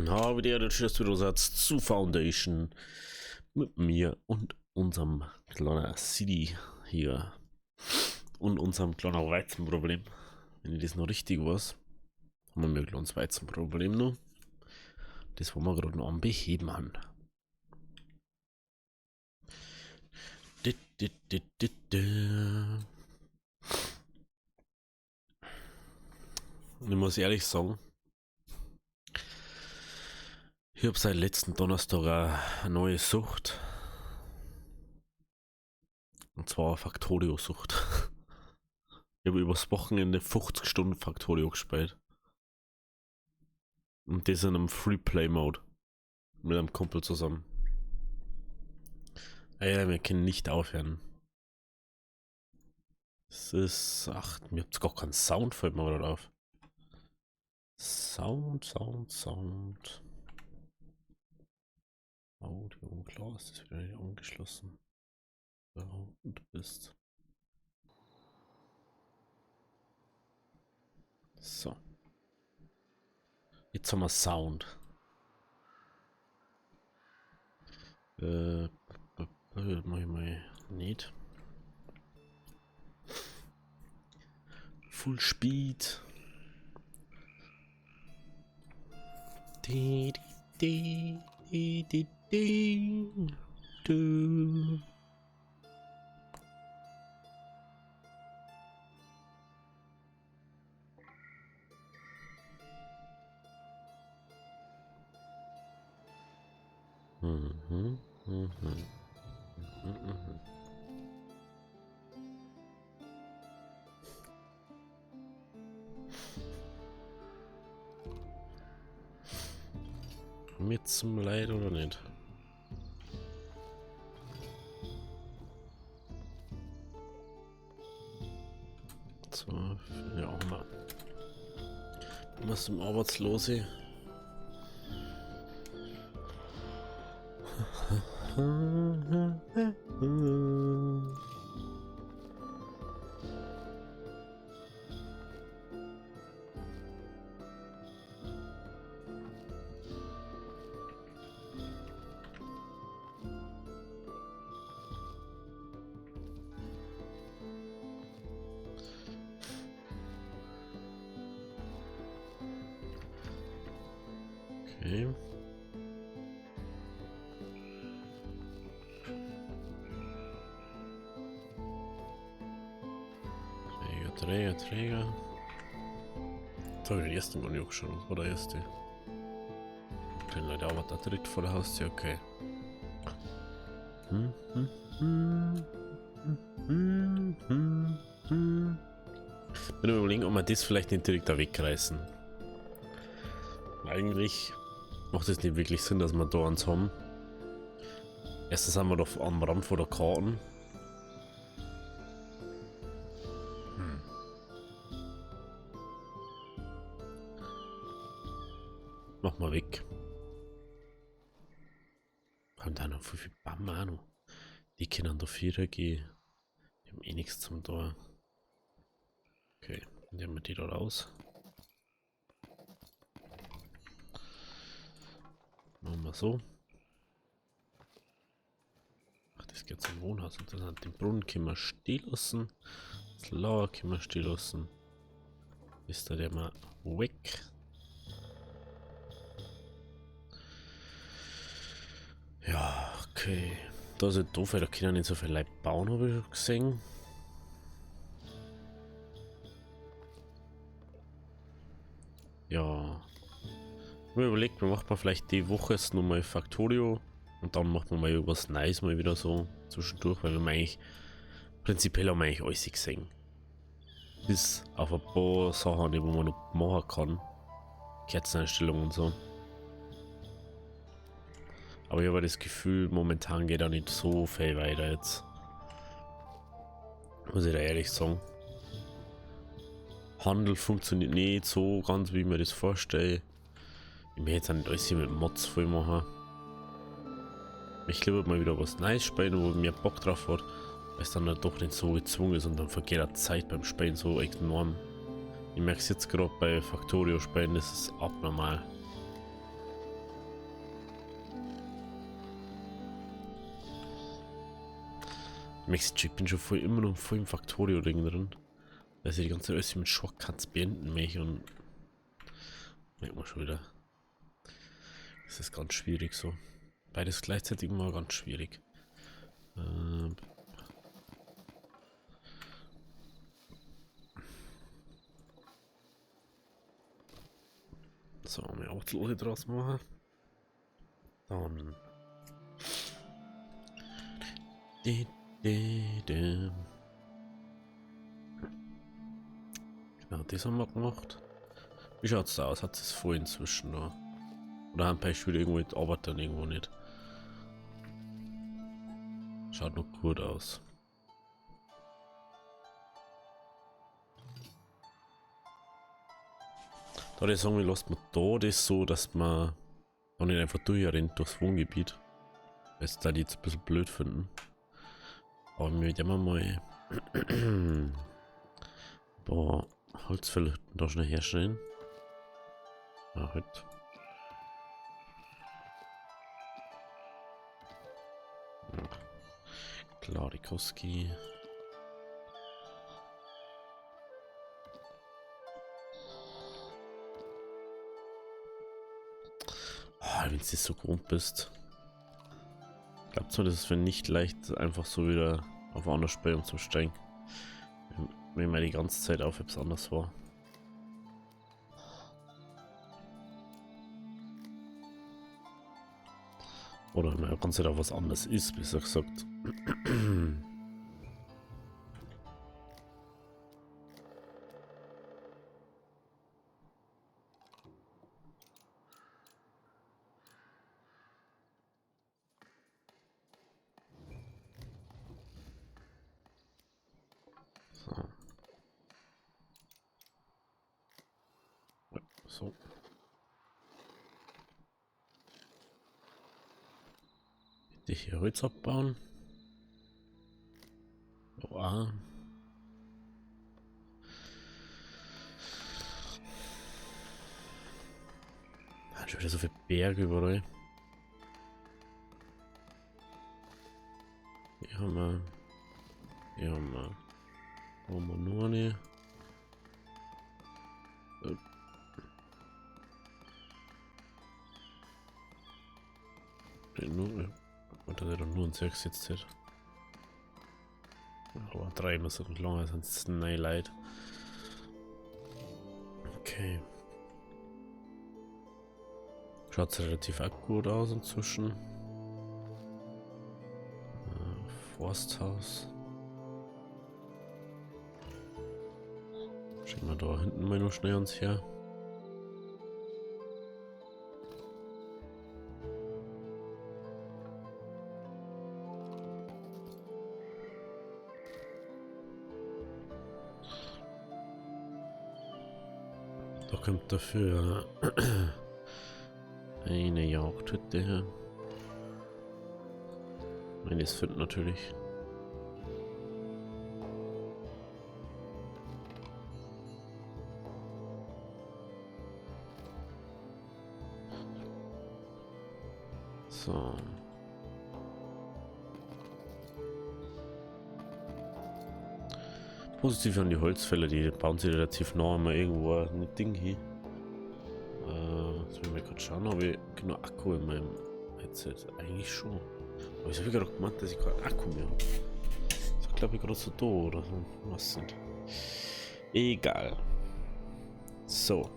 Habe die Ehre, dass du Satz zu Foundation mit mir und unserem kleinen City hier und unserem kleinen Weizenproblem. Wenn ich das noch richtig weiß, haben wir ein kleines Weizenproblem noch. Das wollen wir gerade noch am Beheben haben. Und ich muss ehrlich sagen, ich habe seit letzten Donnerstag eine neue Sucht. Und zwar eine Factorio-Sucht. Ich habe übers Wochenende 50 Stunden Factorio gespielt. Und das in einem Free-Play-Mode. Mit einem Kumpel zusammen. Ja, wir können nicht aufhören. Es ist. Ach, mir habt's gar keinen Sound, fällt mir gerade auf. Sound. Audio, klar, ist das wieder nicht angeschlossen. Ja, und du bist. So. Jetzt haben wir Sound. Mach ich mal nicht. Full Speed. Du. Mir zum Leid oder nicht? So, ja auch mal. Was zum Arbeitslose? Okay. Träger. Da habe ich den ersten gar nicht angeschaut. Das war der erste. Okay, Leute, aber da direkt vor der Haustür, okay. Bin überlegen, ob wir das vielleicht nicht direkt da wegreißen. Eigentlich macht es nicht wirklich Sinn, dass wir da eins haben. Erstens haben wir doch am Rand vor der Karten. Mach mal weg. Haben da noch viel Bamano. Die können da Vierer gehen. Die haben eh nichts zum Tor. Okay, nehmen wir die da raus. Machen wir so. Ach, das geht zum Wohnhaus. Interessant. Den Brunnen können wir stehen lassen. Das Lager können wir stehen lassen. Ist da der mal weg. Ja, okay. Da ist ja doof, weil da können nicht so viel Leute bauen, habe ich schon gesehen. Ja. Ich habe mir überlegt, wir machen vielleicht die Woche jetzt nochmal Factorio und dann machen wir mal irgendwas Neues mal wieder so zwischendurch, weil wir eigentlich prinzipiell haben wir eigentlich alles gesehen. Bis auf ein paar Sachen, die man noch machen kann. Kerzeneinstellungen und so. Aber ich habe das Gefühl, momentan geht auch nicht so viel weiter jetzt. Muss ich da ehrlich sagen. Handel funktioniert nicht so ganz, wie ich mir das vorstelle. Ich möchte jetzt auch nicht alles hier mit Mods voll machen. Ich lieber mal wieder was Neues spielen, wo mir Bock drauf hat. Weil es dann halt doch nicht so gezwungen ist und dann vergeht die Zeit beim Spielen so enorm. Ich merke es jetzt gerade bei Factorio spielen, das ist abnormal. Ich bin schon voll, immer noch voll im Factorio-Ring drin. Da ist ja die ganze Zeit alles mit Shortcuts beenden mich und merkt man schon wieder. Das ist ganz schwierig so. Beides gleichzeitig immer ganz schwierig. So, eine Autolose draus machen. Dann. Genau, das haben wir gemacht. Wie schaut's da aus? Hat es voll inzwischen da? Oder haben Beispiel irgendwo mit Arbeit dann irgendwo nicht? Schaut noch gut aus. Da würde ich sagen, wir lassen da das so, dass man da nicht einfach durchrennt durchs Wohngebiet. Das da die jetzt ein bisschen blöd finden. Aber wir werden mal boah, Holzfäller da schnell herstellen. Ja, halt. Ja. Klarikowski. Wenn du das so gewohnt bist. Glaubt mir, das ist wenn nicht leicht, einfach so wieder auf ein anderes Spiel umzusteigen. Wenn man die ganze Zeit auf etwas anderes war. Oder wenn man die ganze Zeit auf was anderes ist, besser gesagt. So. Die hier Holz abbauen. Wow. Schon wieder so viele Berge überall. Hier haben wir. Hier haben wir. Brauchen wir nur eine. Und da doch nur ein 6 jetzt hat. Aber 3 muss nicht lang, sonst ist es ein Leid. Okay. Schaut relativ gut aus inzwischen. Forsthaus. Schicken wir da hinten mal noch schnell uns her. Da kommt dafür eine Jagdhütte her. Eines finden natürlich. So. Positiv an die Holzfäller, die bauen sie relativ nah mal irgendwo ein Ding hin. Jetzt will ich mal gerade schauen, ob ich genug Akku in meinem Headset. Eigentlich schon. Aber ich habe gerade gemeint, dass ich keinen Akku mehr habe. Das glaube ich gerade so da oder so. Was nicht. Egal. So.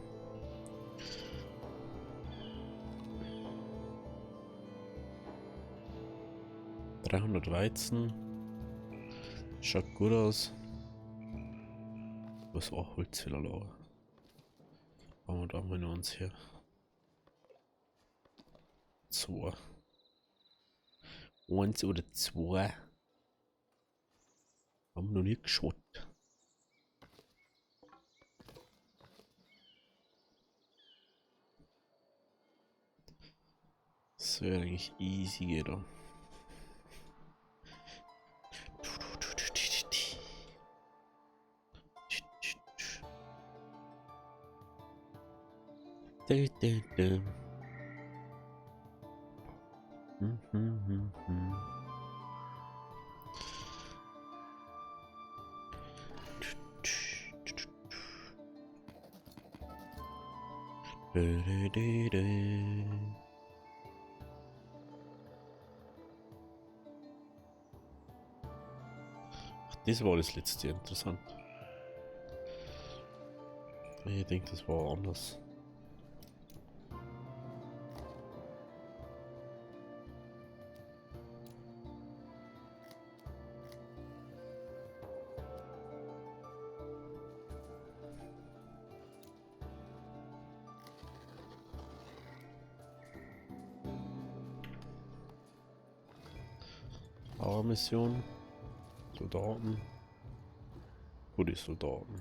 $300 Weizen. Schaut gut aus. Was auch Holzfäller lauer. Bauen wir da mal noch uns her. 2. 1 oder 2. Haben wir noch nie geschaut. Das wäre eigentlich easy, geht da. Ach, das war das letzte, interessant. Ich denke, das war anders. Mission. Soldaten. Wo die Soldaten?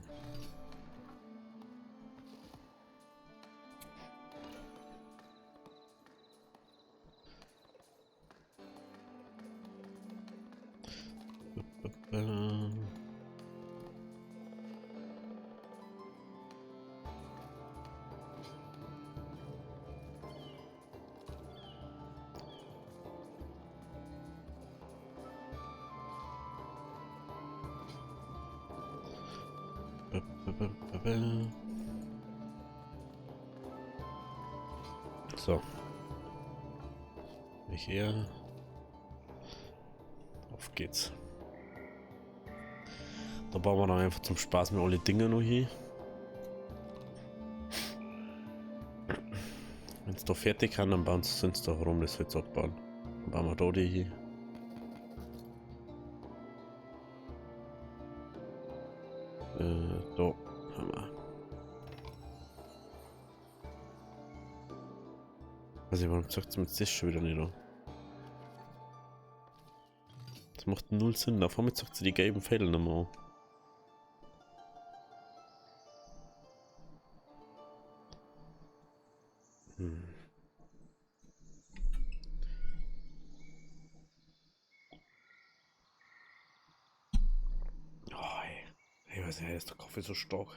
So. Nicht her. Auf geht's. Da bauen wir dann einfach zum Spaß mit alle Dinge noch hier. Wenn es da fertig kann, dann bauen sie uns da herum das jetzt abbauen. Dann bauen wir da die hier. Da haben wir. Also warum sagt sie mir jetzt das schon wieder nicht an? Das macht null Sinn. Auf einmal sagt sie die gelben Fälle nicht mehr an. Oh, ey. Ich weiß nicht, ist der Kaffee so stark.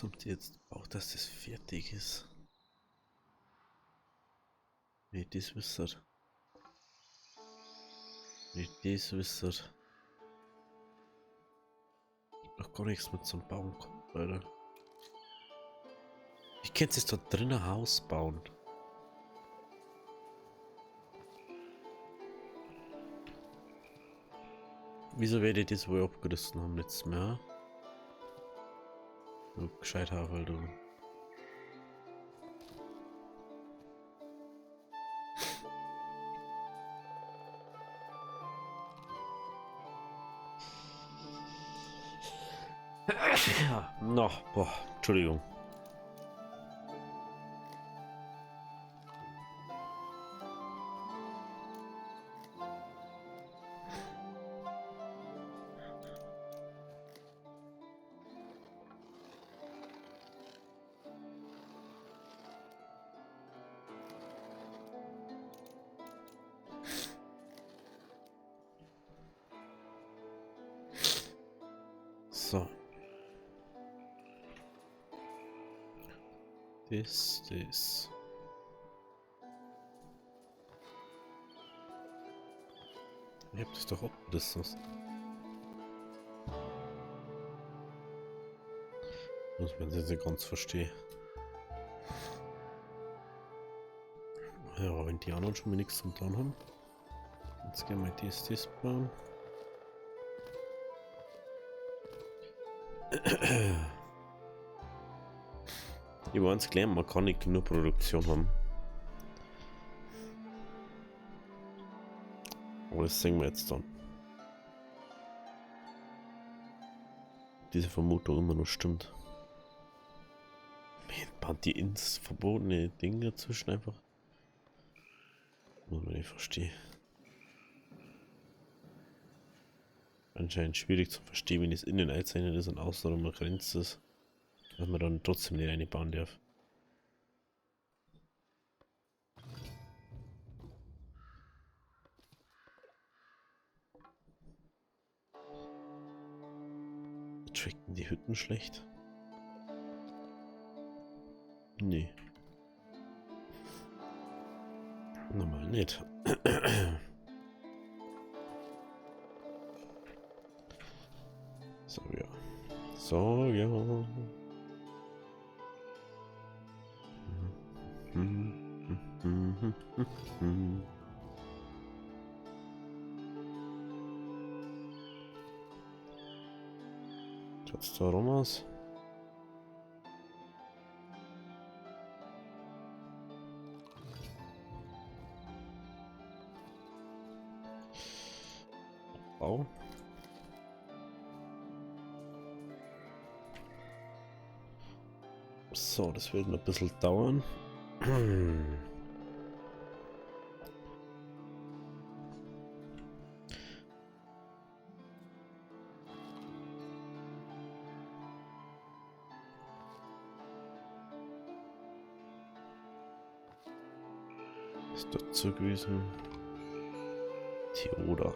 Kommt jetzt auch, dass das fertig ist. Wie das wisst. Wie das wisst. Noch gar nichts mit zum Bauen kommt, Alter. Ich könnte es da drinnen Haus bauen. Wieso werde ich das wohl abgerissen haben letztes Mal? Du gescheit Havel, du. Ja, noch, boah, Entschuldigung. So. Das. Ich hab das doch auch das. Muss man das nicht ganz verstehen. Ja, aber wenn die anderen schon mal nichts zum tun haben. Jetzt gehen wir das bauen. Ich war uns gelernt, man kann nicht genug Produktion haben. Aber das sehen wir jetzt dann. Diese Vermutung immer noch stimmt. Man die ins verbotene Ding dazwischen einfach. Muss man nicht verstehen. Anscheinend schwierig zu verstehen, wenn es innen einzeichnet ist und außen rum begrenzt ist. Dass man dann trotzdem nicht eine bauen darf. Tracken die Hütten schlecht? Nee. Normal nicht. So, ja. So, ja. Schaut's da rum aus? Bau. So, das wird noch ein bisschen dauern. Ist dazu gewesen. Theoda.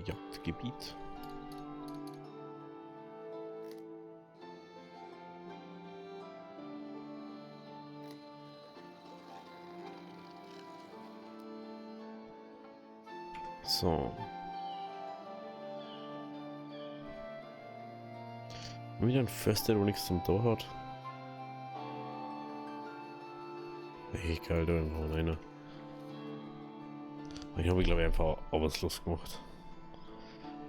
Jagdgebiet. So. Wieder ein Förster, der nichts zum Tor hat. Egal, da einfach einer. Ich habe, glaube ich, einfach arbeitslos gemacht.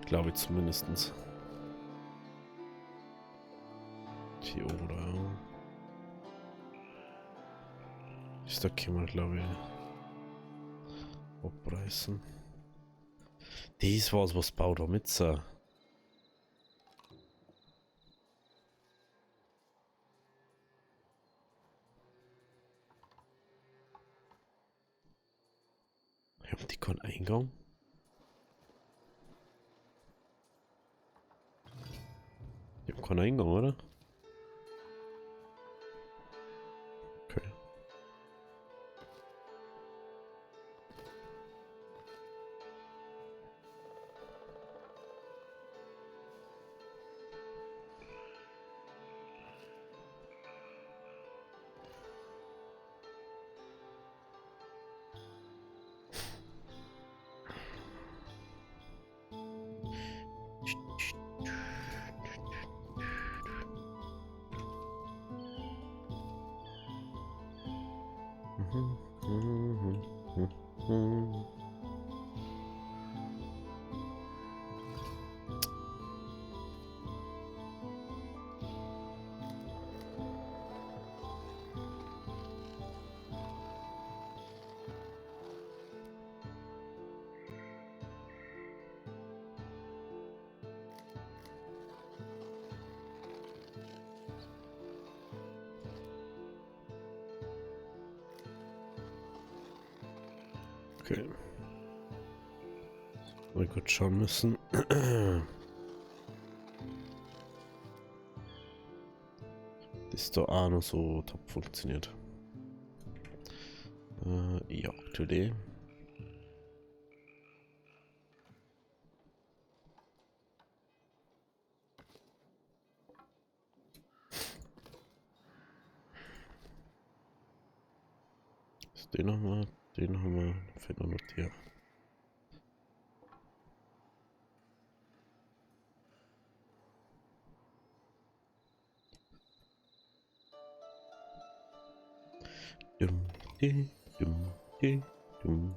Glaube ich zumindest. Theoda. Ist da können wir, glaube ich, abreißen. Das war's, was baut er mit so. Haben die keinen Eingang? Die haben keinen Eingang, oder? Okay. Okay. Mal gut schauen müssen. Das da auch noch so top funktioniert. Ja, today. Den haben wir, fehlt noch der. Dum, di, dum, di, dum.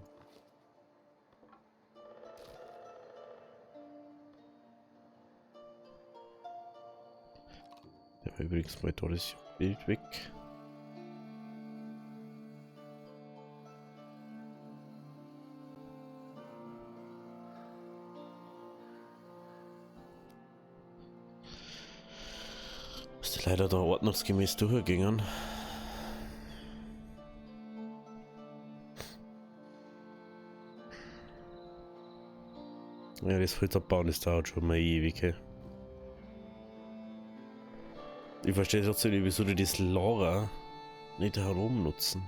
Der war übrigens mein tolles Bild weg. Ist leider da ordnungsgemäß durchgegangen. Ja, das Holz abbauen, das dauert schon mal ewig. Hey. Ich verstehe trotzdem nicht, wieso die das Lager nicht herum nutzen.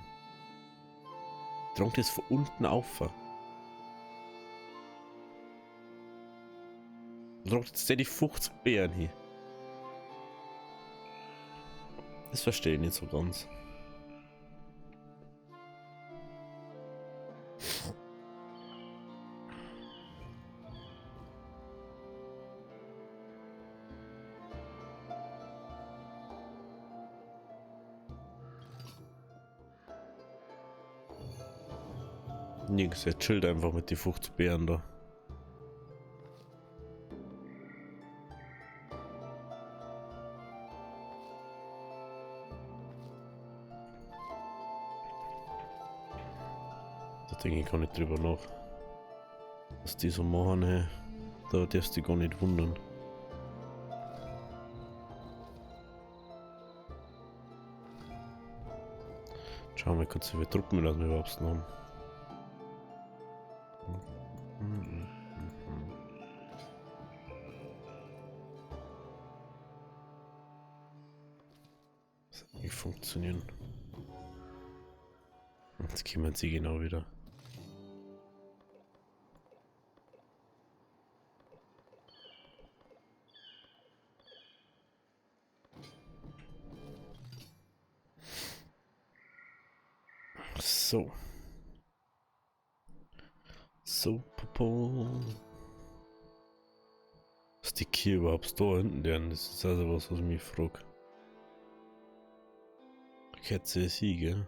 Drang das von unten auf. Drang jetzt die 50 Bären hier. Das verstehe ich nicht so ganz. Nix, er chillt einfach mit die 50 Bären da. Da denke ich gar nicht drüber nach. Was die so machen, hey. Da darfst du dich gar nicht wundern. Schau mal kurz, wie viel Truppen wir das überhaupt noch haben. Das hat nicht funktionieren. Jetzt kommen sie genau wieder. So. So, Popo. Was die hier überhaupt da hinten deren? Das ist also was ich mich frage. Katze ist sie, gell?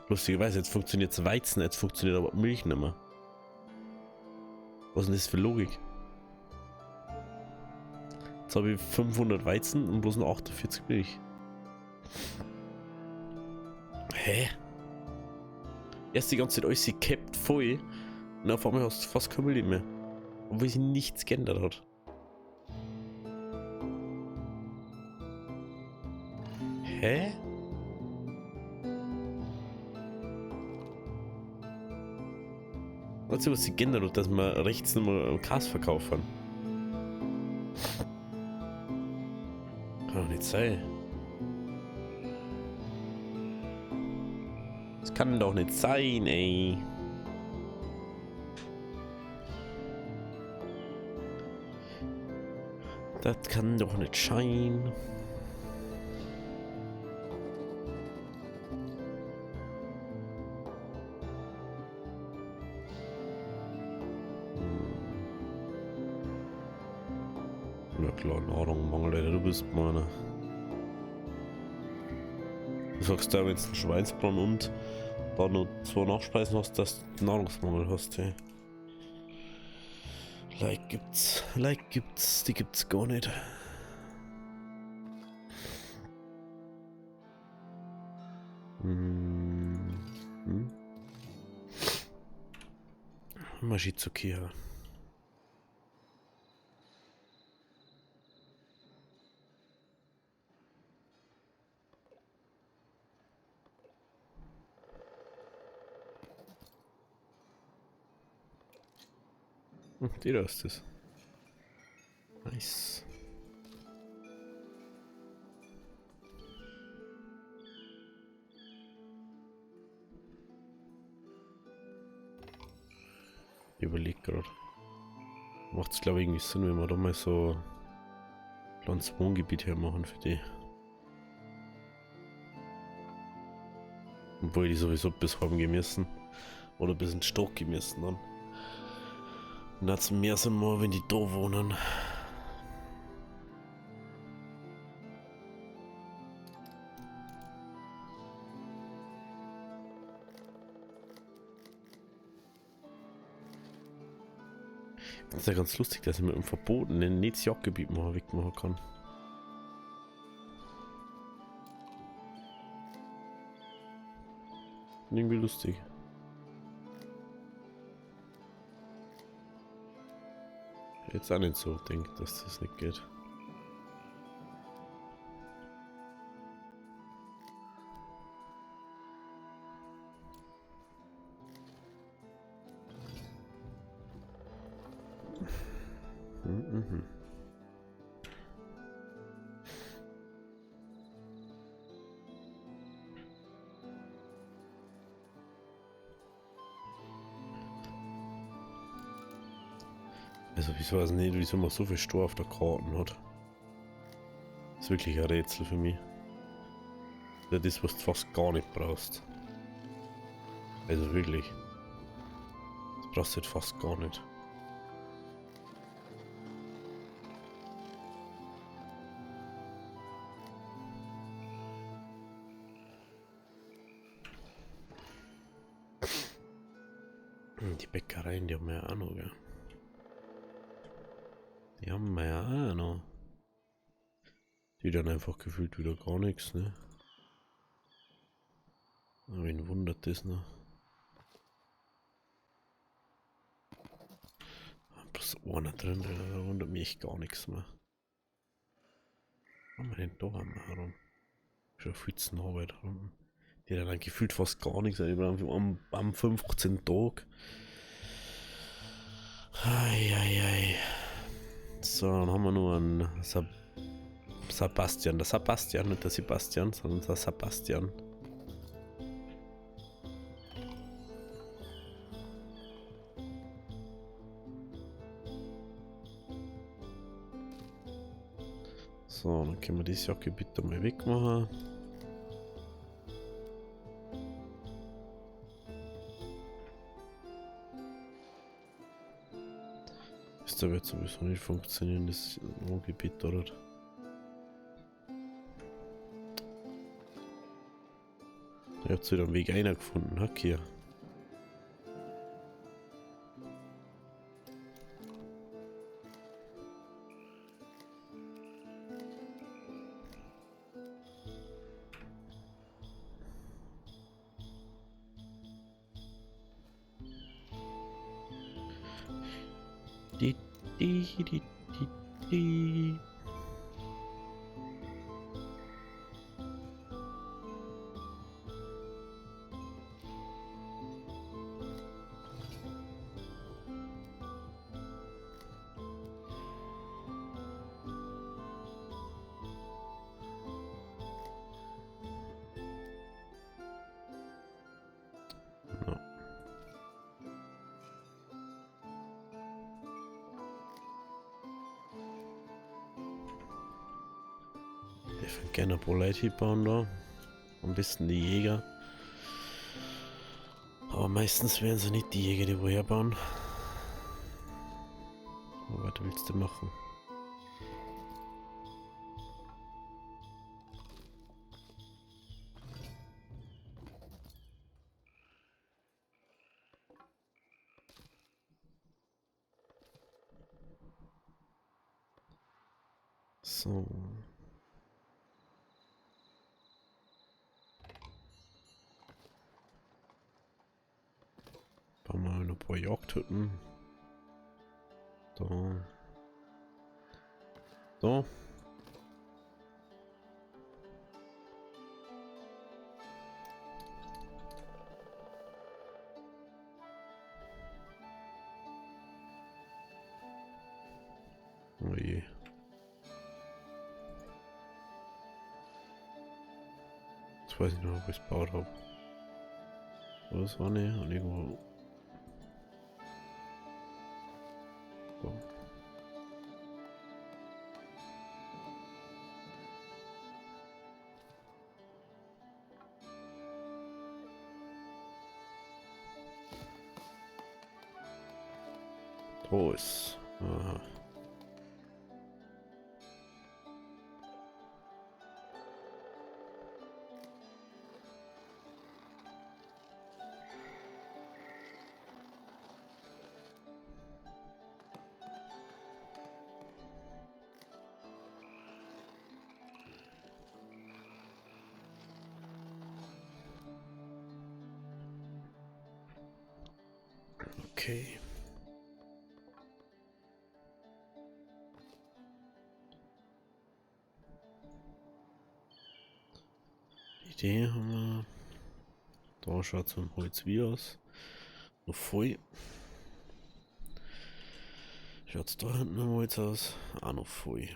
Lustigerweise, jetzt funktioniert das Weizen, jetzt funktioniert aber Milch nicht mehr. Was ist denn das für Logik? Jetzt habe ich 500 Weizen und bloß nur 48 Milch. Hä? Erst die ganze Zeit alles gekappt voll und auf einmal hast du fast keine Milch mehr. Obwohl sich nichts geändert hat. Hä? Also was sich geändert hat, dass wir rechts nochmal Gas verkaufen. Kann doch nicht sein. Das kann doch nicht sein, ey. Das kann doch nicht sein. Ja klar, Nahrung mangelt, du bist meiner. Du sagst da, wenn du einen Schweinsbraten und da noch 2 Nachspeisen hast, dass du Nahrungsmangel hast, hey. Like gibt's, die gibt's gar nicht. Mashizuki. Die da ist es. Nice. Ich überleg gerade. Macht es glaube ich irgendwie Sinn, wenn wir da mal so ein kleines Wohngebiet hermachen für die. Obwohl die sowieso bis haben gemessen. Oder bis ins Stock gemessen dann. Und dann hat es mehr Sinn, mal, wenn die da wohnen. Das ist ja ganz lustig, dass ich mit dem verbotenen Netzjagdgebiet mal wegmachen kann. Irgendwie lustig. jetzt auch nicht so denkt, dass das nicht geht. Mhm. Also ich weiß nicht, wieso man so viel Stor auf der Karte hat. Das ist wirklich ein Rätsel für mich. Das ist, was du fast gar nicht brauchst. Also wirklich. Das brauchst du halt fast gar nicht. Die Bäckereien, die haben wir ja auch noch, gell? Die haben wir ja auch noch. Die dann einfach gefühlt wieder gar nichts, ne? Aber wen wundert das noch? Bloß einer drin, da wundert mich echt gar nichts mehr. Was haben wir denn da herum? Schon viel zu nah weit unten. Die hat dann gefühlt fast gar nichts, am 15. Tag. Eieiei. So, dann haben wir nur einen Sebastian. Der Sebastian, nicht der Sebastian, sondern der Sebastian. So, dann können wir die Jacke bitte mal wegmachen. Das wird sowieso nicht funktionieren, das Wohngebiet, oder? Ich habe wieder einen Weg einer gefunden, Hack hier. Die, die. No. Ich würde gerne Polite bauen da. Am besten die Jäger. Aber meistens werden sie nicht die Jäger, die woher bauen. Aber was willst du machen? So. Bauen wir mal ein paar Jagdhütten. Da. Da. Oh je. Jetzt weiß ich noch, ob ich es gebaut habe. Aber das war nicht. Und irgendwo. So. Da ist. Aha. Okay. Idee haben wir. Da schaut es mit dem Holz wie aus. Noch voll. Schaut es da hinten am Holz aus? Auch noch voll.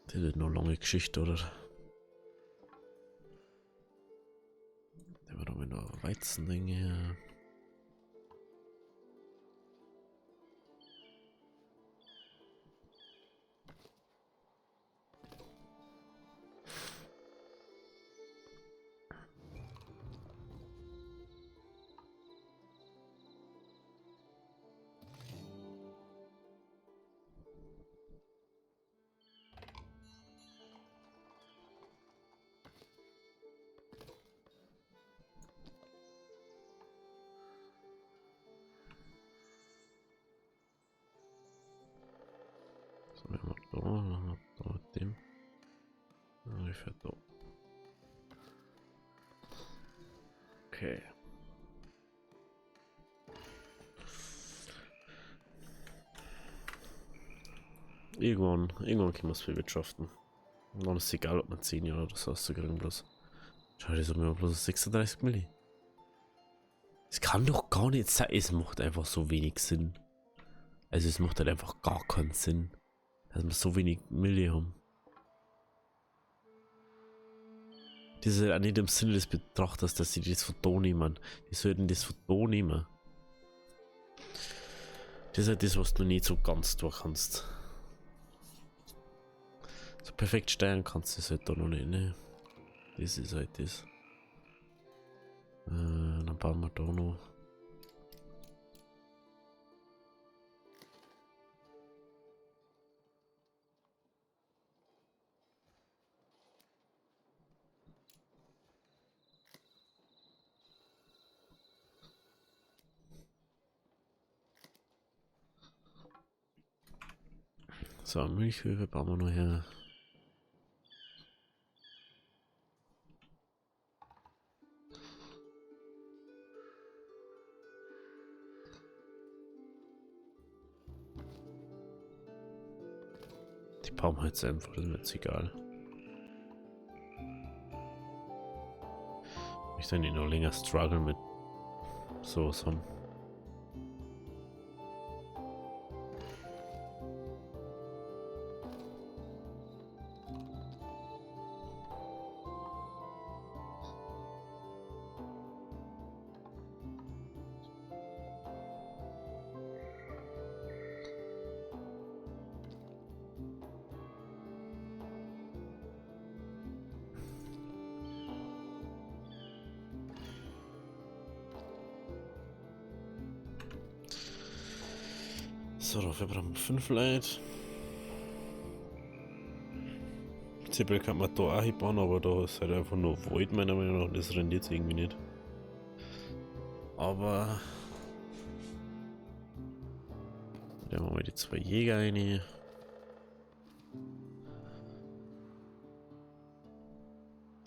Das ist noch eine lange Geschichte, oder? Da haben wir noch Weizendinge. So, wir haben da dem. Ungefähr da. Okay. Irgendwann können wir es bewirtschaften. Und dann ist es egal, ob man 10 Jahre oder so auszukriegen bloß. Schau, das haben wir bloß 36 Milli. Es kann doch gar nicht sein, es macht einfach so wenig Sinn. Also es macht halt einfach gar keinen Sinn, dass wir so wenig Milli haben. Das ist halt auch nicht im Sinne des Betrachters, dass sie das von da nehmen. Die sollten das von da nehmen. Das ist halt das, was du nicht so ganz durch kannst. So perfekt steuern kannst du es halt da noch nicht, ne? Das ist halt das. Dann bauen wir da noch. So, Milchhöfe bauen wir noch her. Die bauen wir jetzt einfach, das ist mir jetzt egal. Ich dann nicht noch länger struggle mit sowas haben. So, dafür brauchen wir 5 Leute. Zippel kann man da auch hinbauen, aber da ist halt einfach nur Wald, meiner Meinung nach. Das rendiert irgendwie nicht. Aber da machen wir die 2 Jäger rein. Die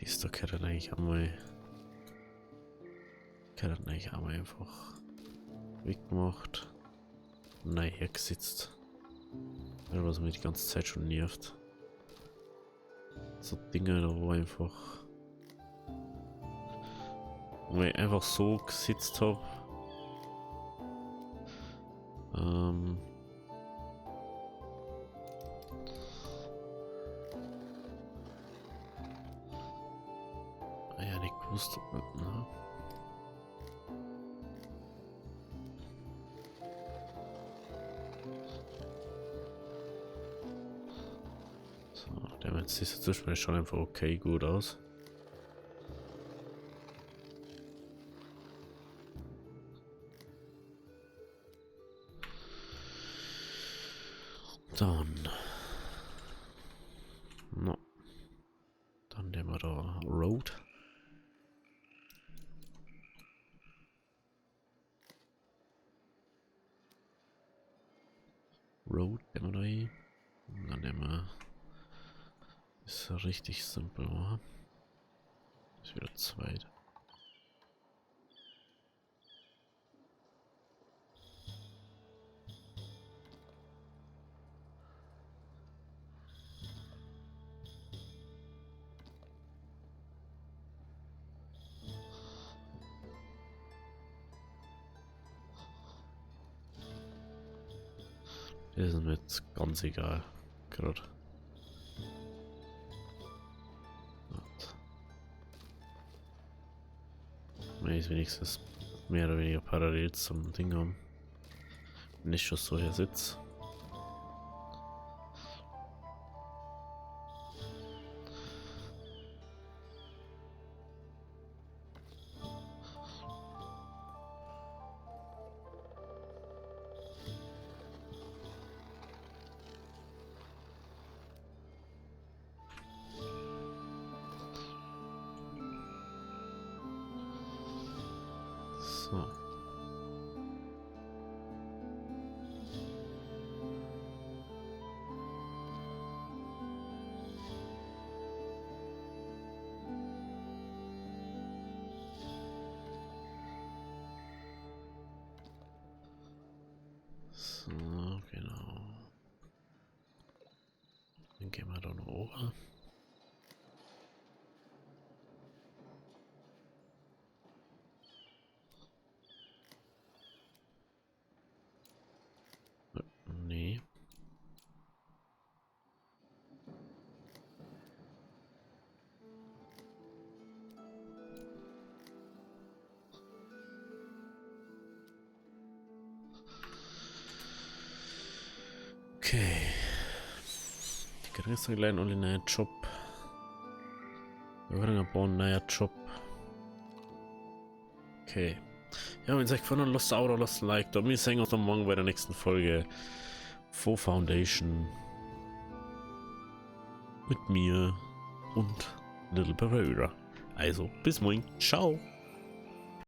ist da kann eigentlich einmal. Kann eigentlich einmal einfach weggemacht. Nein, hergesetzt. Ja, was mich die ganze Zeit schon nervt. So Dinge da, wo einfach. Wo ich einfach so gesetzt habe. Ja, nicht gewusst, ne? So, der jetzt sieht zum Beispiel schon einfach okay gut aus. Dann. No. Dann nehmen wir da Road. Road nehmen wir da hin. Und dann nehmen wir. Ist richtig simpel, oder? Ist wieder zweit. Ist mir jetzt ganz egal. Gerade. Wenn ich wenigstens mehr oder weniger parallel zum Ding haben. Nicht schon so hier sitze. So. So, genau. Dann gehen wir da noch hoch. Nee. Okay. Ich kriege jetzt gleich noch einen neuen Job. Wir werden ein neuer Job. Okay. Ja, wenn es euch gefallen hat, lasst ein Abo, lasst ein Like da. Wir sehen uns dann morgen bei der nächsten Folge von Foundation. Mit mir und Little Pereira. Also, bis morgen. Ciao.